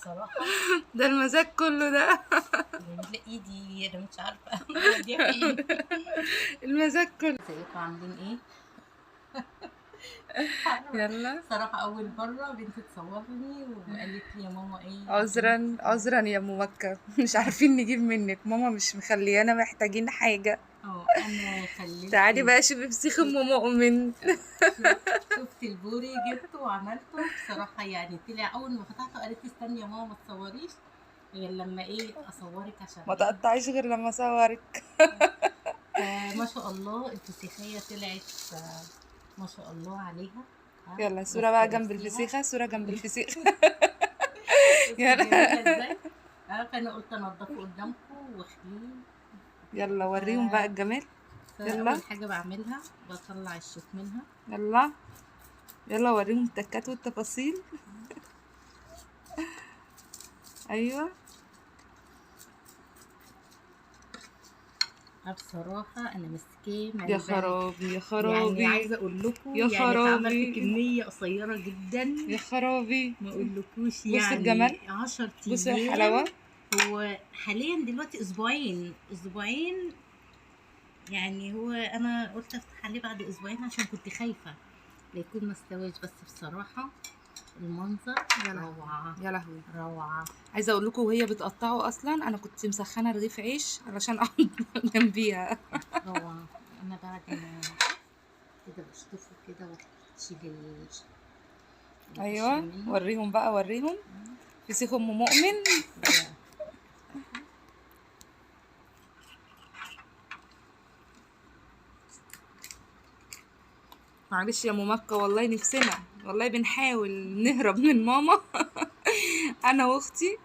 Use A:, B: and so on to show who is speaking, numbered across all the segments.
A: بصراحه.
B: ده المزاج كله ده.
A: لا ايدي انا مش عارفه دي فين.
B: المزاج كله.
A: ازيكم عاملين ايه؟
B: يلا.
A: صراحه اول مره بنتي تصورني وقالت لي يا ماما ايه
B: عذرا عذرا يا ام مكة، مش عارفين نجيب منك، ماما مش مخليانا محتاجين حاجة.
A: انا خليت
B: تعالي بقى شوفي فسيخ ام مؤمن.
A: شفت البوري جبته وعملته بصراحه، يعني طلع اول ما فتحته قالت لي استني يا ماما ما تصوريش غير لما ايه اصورك عشان
B: ما تقطعيش غير لما اصورك.
A: ما شاء الله الفسيخيه طلعت ما شاء الله عليها.
B: يلا
A: بس
B: صورة بقى جنب
A: بصيها
B: الفسيخة، صورة جنب الفسيخ.
A: جميله
B: يلا
A: ازاي. فانا قلت انضفه قدامكم واخليه.
B: يلا وريهم بقى الجمال. يلا
A: اول حاجه بعملها بطلع الشوك منها.
B: يلا يلا وريهم التكات والتفاصيل. ايوه
A: بصراحه انا ماسكاه
B: يا خرابي يا خرابي،
A: يعني عايزه اقول لكم
B: يا
A: يعني عملت
B: خرابي
A: كميه قصيره جدا
B: يا خرابي.
A: ما اقولكوش
B: بصوا
A: يعني
B: الجمال،
A: 10
B: بصوا
A: ايام.
B: الحلاوه.
A: هو حاليا دلوقتي اسبوعين يعني. هو انا قلت افتح عليه بعد اسبوعين عشان كنت خايفه لا يكون ما استواش، بس بصراحه المنظر روعه
B: يا لهوي
A: روعه.
B: عايزه اقول لكم وهي بتقطعه اصلا انا كنت مسخنه رغيف عيش علشان اقعد جنبيها.
A: روعه. انا بعد ما كده بشطفه كده وتشيل
B: ايوه وريهم بقى وريهم فسيخ ام مؤمن. معلش يا ام مكة، والله نفسنا والله بنحاول نهرب من ماما. انا واختي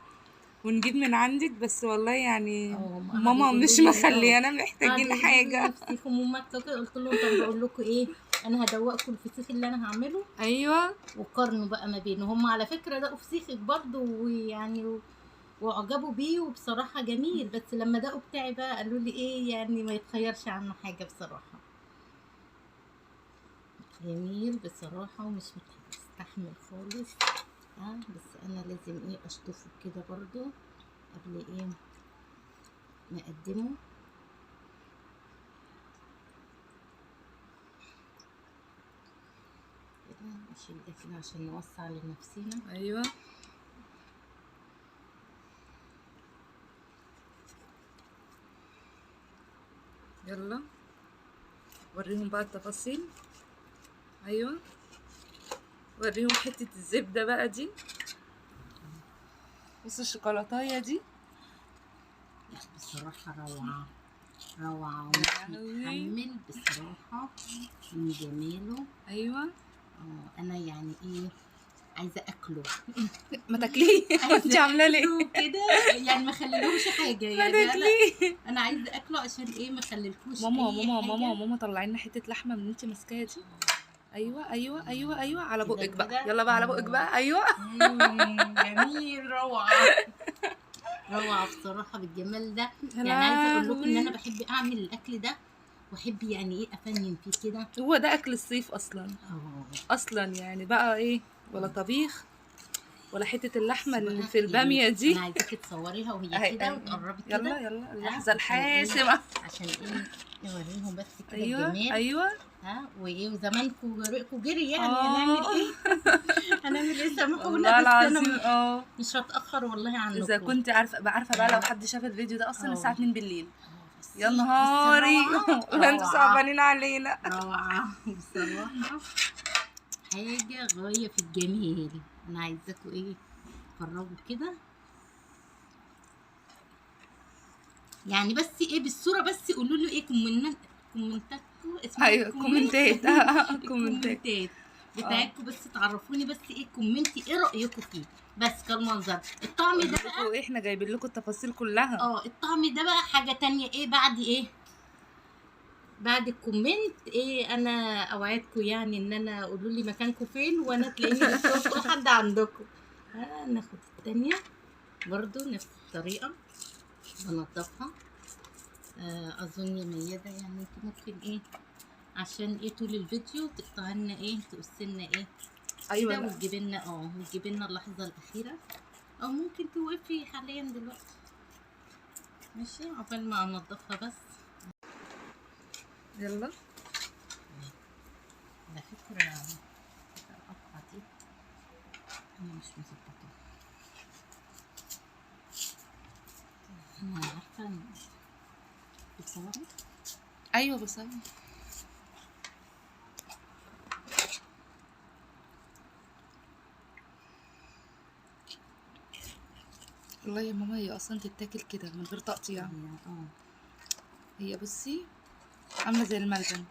B: ونجيب من عندك، بس والله يعني ماما مش مخليانا محتاجين حاجه.
A: فسيخ ام مكة كده قلت لهم طب بقول لكم ايه، انا هدوقكم الفسيخ اللي انا هعمله.
B: ايوه
A: وقارنوا بقى ما بينه. هم على فكره دقوا فسيخك برضه ويعني واعجبوا بيه وبصراحه جميل، بس لما دقوا بتاعي بقى قالوا لي ايه يعني ما يتخيرش عنه حاجه بصراحه. جميل بصراحه ومش مستحمل خالص. بس انا لازم ايه اشطفه كده برضو قبل ايه ما اقدمه. كده نشيل ده كده عشان نوسع لنفسنا.
B: ايوه يلا وريهم بقى التفاصيل. ايوه وريهم حته الزبده بقى دي، بصوا الشوكولاتايه دي.
A: لا بصراحه روعه روعه ومش متحمل بصراحه من جماله.
B: ايوه
A: انا يعني ايه عايزه اكله.
B: ما تاكليه. انت عامله ليه
A: كده يعني ما خليلهمش حاجه يعني.
B: ما تاكليه.
A: انا عايزه اكله عشان ايه ما خليلكوش
B: ماما
A: اي
B: ماما
A: حاجه.
B: ماما ماما طلعي لنا حته لحمه من انت ماسكاها دي. ايوه ايوه ايوه ايوه على بقك بقى، يلا بقى على بقك بقى. ايوه
A: جميل روعه روعه بصراحه بالجمال ده. يعني عايزه اقول لكم ان انا بحب اعمل الاكل ده واحب يعني ايه افنن فيه كده.
B: هو ده اكل الصيف اصلا. اصلا يعني بقى ايه ولا طبيخ ولا حته اللحمه اللي في الباميه دي.
A: انا عايزاكي تصوريها وهي كده وتقربي كده.
B: يلا يلا اللحظه الحاسمه
A: عشان ايه نوريهم بس كده
B: ايوه
A: الجمال.
B: ايوه
A: وايه وزمانكم رقكم جري يعني. هنعمل ايه هنعمل ايه سامحونا.
B: والله العظيم
A: مش هتاخر والله عنكم.
B: اذا كنت عارفه بقى لو حد شاف الفيديو ده اصلا الساعه 2 بالليل يا نهاري. انتوا صعبانين علينا.
A: روعه بصراحه حاجه غايه في الجمال. انا عايزاكم ايه تقربوا كده يعني. بس ايه بالصوره بس قولوا له ايه كومنتاتكم اسمها
B: ايوه كومنتات.
A: كومنتات بتاعتكم بس تعرفوني بس ايه كومنتي ايه رايكم فيه. بس كالمنظر الطعم ده بقى
B: احنا جايبين لكم التفاصيل كلها.
A: الطعم ده بقى حاجه تانية. ايه بعد ايه بعد الكومنت ايه انا اوعدكم يعني ان انا قولوا لي مكانكم فين وانا تلاقيني بصوت لحد عندكم. ناخد التانية برضو نفس الطريقه بنضفها. اظن يا ميادة يعني انت ممكن ايه عشان ايه طول الفيديو تقطع لنا ايه تقص لنا ايه.
B: ايوه
A: وتجيب لنا اللحظه الاخيره. او ممكن توقفي حاليا دلوقتي. ماشي عقبال ما انضفها بس.
B: يلا.
A: على فكرة القطعة دي انا مش مظبطاها. انا عارفة ان بتصوري.
B: ايوه بس والله يا ماما هي اصلا تتاكل كده من غير تقطيع. هي بصي عامله زي الملبن.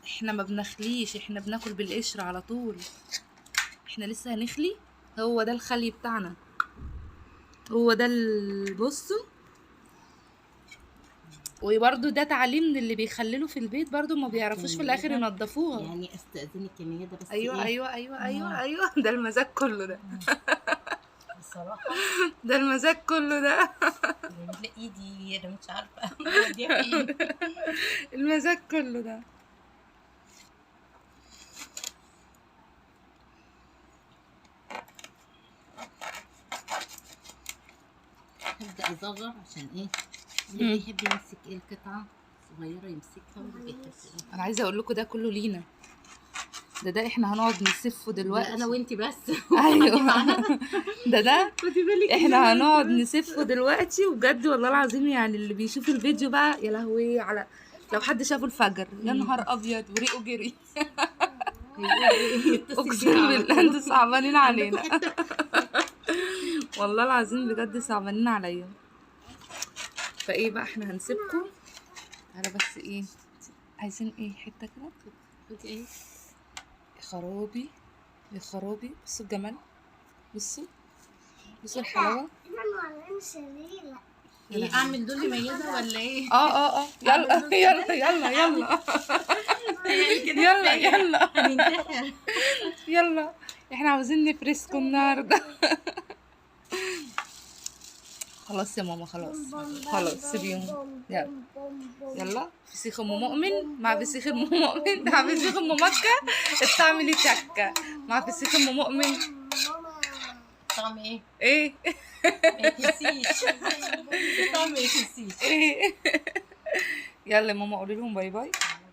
B: احنا ما بنخليش، احنا بناكل بالقشر على طول. احنا لسه هنخلي. هو ده الخلي بتاعنا، هو ده بصوا. وبرده ده تعليم من اللي بيخللوا في البيت، برده ما بيعرفوش في الاخر ينضفوها.
A: يعني استأذنك يا ميادة بس.
B: ايوه
A: إيه؟
B: ايوه ايوه ايوه ايوه ده المزاج كله ده.
A: بصراحة
B: ده المزاج كله ده.
A: لا ايدي انا مش عارفة اوديها فين.
B: المزاج كله ده.
A: هبدأ اصغر عشان ايه اللي بيحب يمسك ايه القطعة صغيرة يمسكها واللي بيحب.
B: انا عايزه اقول لكم ده كله لينا. ده احنا هنقعد نسفه دلوقتي.
A: انا وانتي بس.
B: ايوه. ده
A: خدي بالك
B: احنا هنقعد نسفه دلوقتي وبجد والله العظيم. يعني اللي بيشوف الفيديو بقى يا لهوي على لو حد شافه الفجر يا نهار ابيض وريقه جري. اقسم بالله انتوا صعبانين علينا. والله العظيم بجد صعبانين عليا. فايه بقى احنا هنسيبكم على بس ايه عايزين ايه حته كده.
A: خدي ايه
B: يا خرابي يا خرابي. بصوا الجمال، بصوا بصوا الحلاوه.
A: ايه اعمل دول ميادة ولا ايه؟
B: اه يلا يلا يلا يلا يلا يلا
A: هننتحر.
B: يلا احنا عاوزين نفرسكم النهارده. خلاص يا ماما خلاص خلاص سيبيهم. يلا يلا فسيخ ام مؤمن مع فسيخ ام مؤمن مع فسيخ ام مكه. الطعم تكه مع فسيخ ام مؤمن.
A: طعم ايه؟
B: ايه
A: ما يتنسيش. طعم ما يتنسيش.
B: ايه. يلا يا ماما قولي لهم باي باي.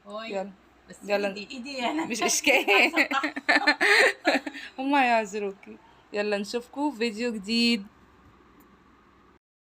B: يلا
A: بس
B: يلا
A: ايدي انا
B: مش اشكال. هما يعذروكي. يلا نشوفكم في فيديو جديد.